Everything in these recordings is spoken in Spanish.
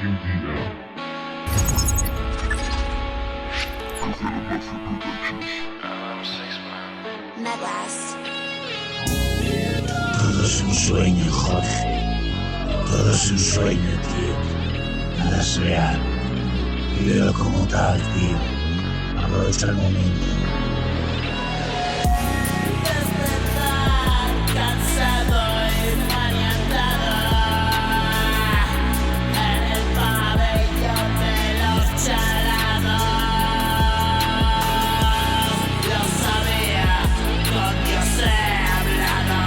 Argentina. Midwest. Todo es un sueño, Jorge. Todo es un sueño, tío. Nada es real. Vívelo como tal, tío. Aprovecha el momento. Despertar cansado y maniatado en el pabellón de los chalados. Lo sabía, con Dios he hablado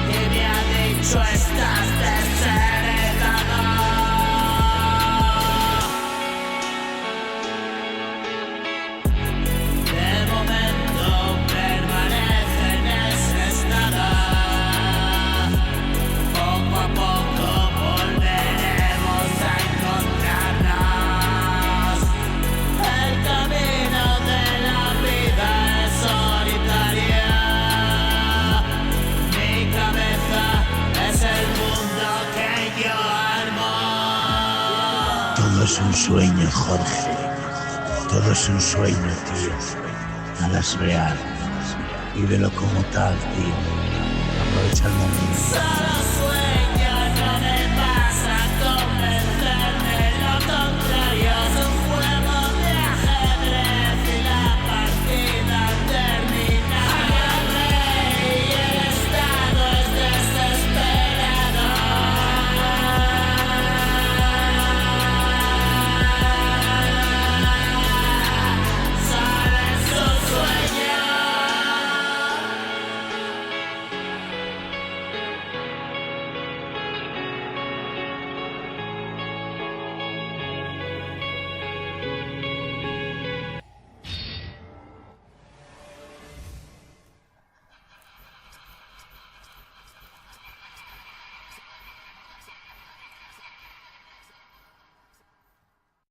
y me ha dicho estás desheredado. De momento permanece en ese estado. Poco a poco volveremos a encontrarnos. El camino de la vida es solitario. Mi cabeza es el mundo que yo armo. Todo es un sueño, Jorge. Todo es un sueño, tío. Nada es real. Vívelo como tal, tío. Aprovecha el momento. Solo sueño.